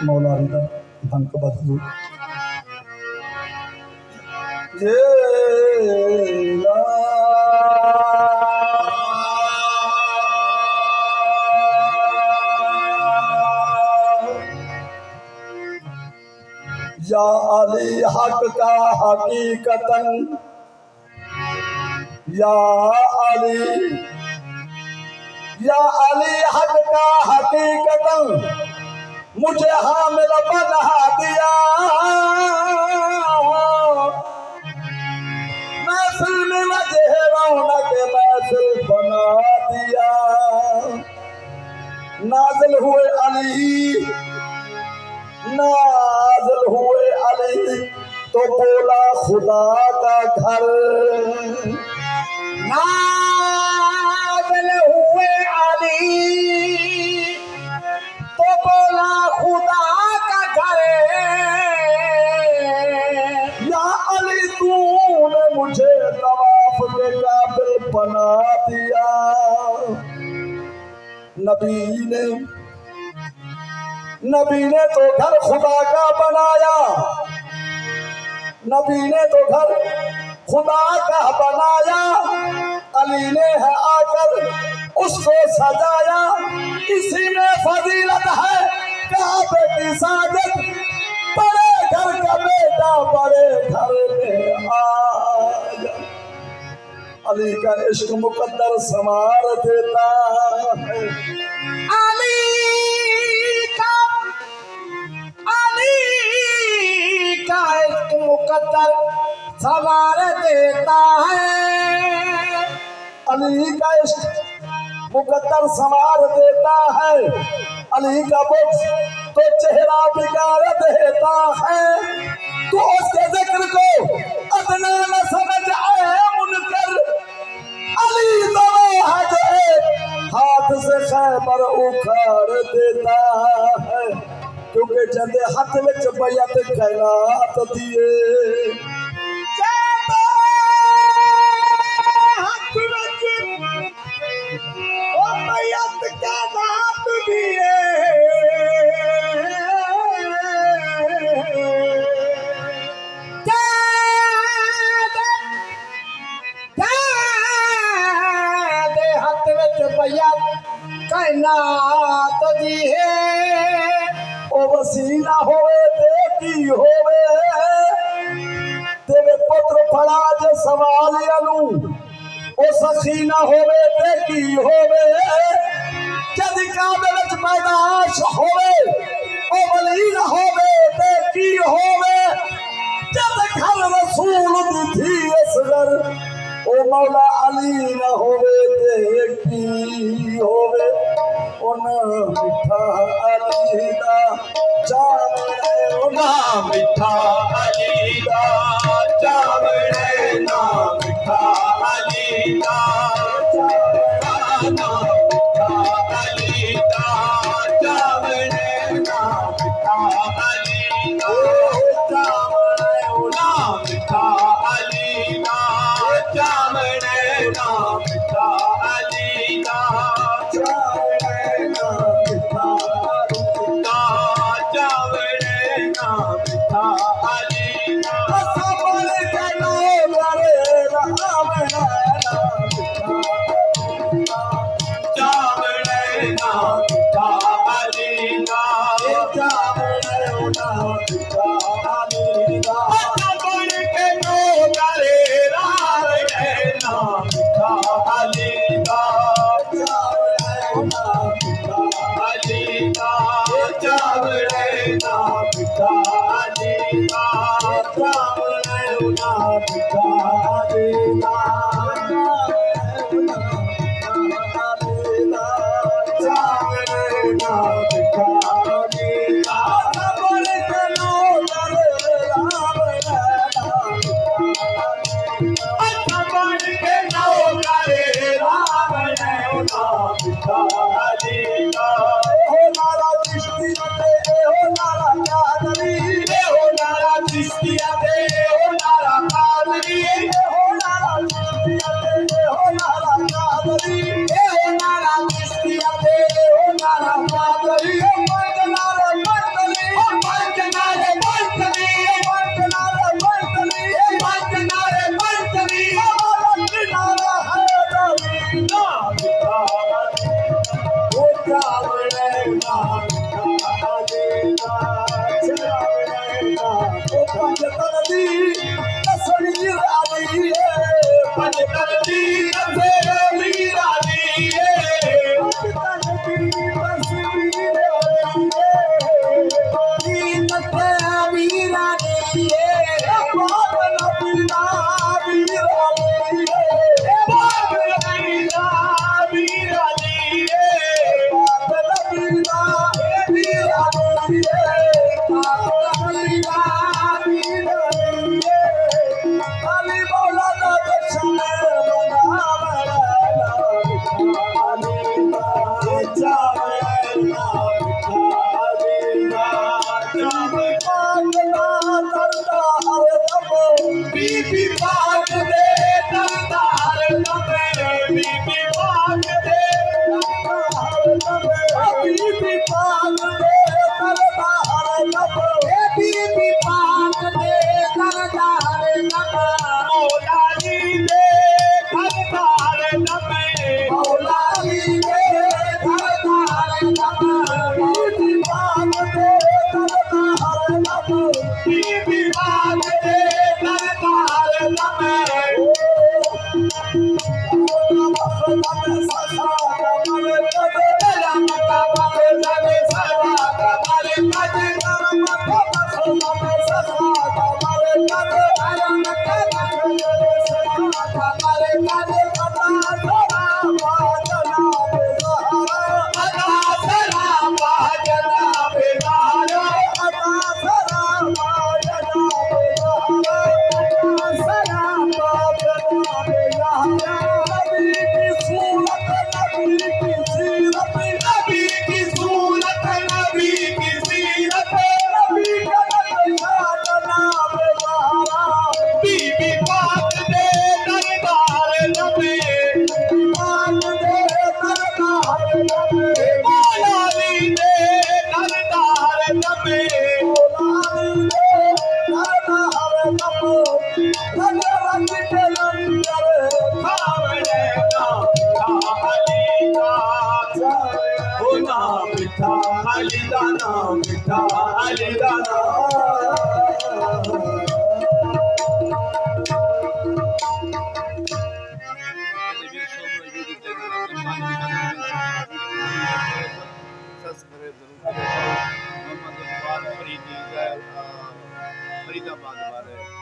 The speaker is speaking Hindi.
मौला रिदा धंक बदलू ये या अली हक का हकीकतन या अली हक का हकीकतन मुझे हामिल बना दिया। महफिल में वजह रौनक महफिल बना दिया। नाज़िल हुए अली तो बोला खुदा का घर। नाज़िल हुए अली तो बोला खुदा का घर। या अली तूने मुझे तवाफ के काबिल बना दिया। नबी ने तो घर खुदा का बनाया। नबी ने तो घर खुदा का बनाया। अली ने है आकर उसको सजाया। इसी में फजीलत है काबे की साजत। बड़े घर का बेटा बड़े घर में आया। अली का इश्क मुकद्दर संवार देता है। अली का इश्क मुकद्दर संवार देता है। अली का इश्क मुकद्दर संवार देता है। अली का बुक्स तो चेहरा बिगाड़ देता है। तो उसके जिक्र को अदना न समझ आए मुनकर। अली तो है जो एक हाथ से खैबर उखाड़ देता है। क्योंकि जंदे हाथ में बैयत खैरात दिए। ओ वसीला होवे देखी होवे तेरे पुत्र फराज सवालियानू ओ सखीना होवे देखी होवे। जद काबे विच पैदाश होवे ओ वलीन होवे देखी होवे। जद घर रसूल दी थी असगर ओ मौला अली न होवे देखी होवे। उन मिठा अली दा जावड़े ना मिठा अली दा जावड़े ना मिठा अली दा ना मिठा अली दा जावड़े ना मिठा अली दा जावड़े ना मिठा अली दा जावड़े ना मिठा अली दा फरीदाबाद वाले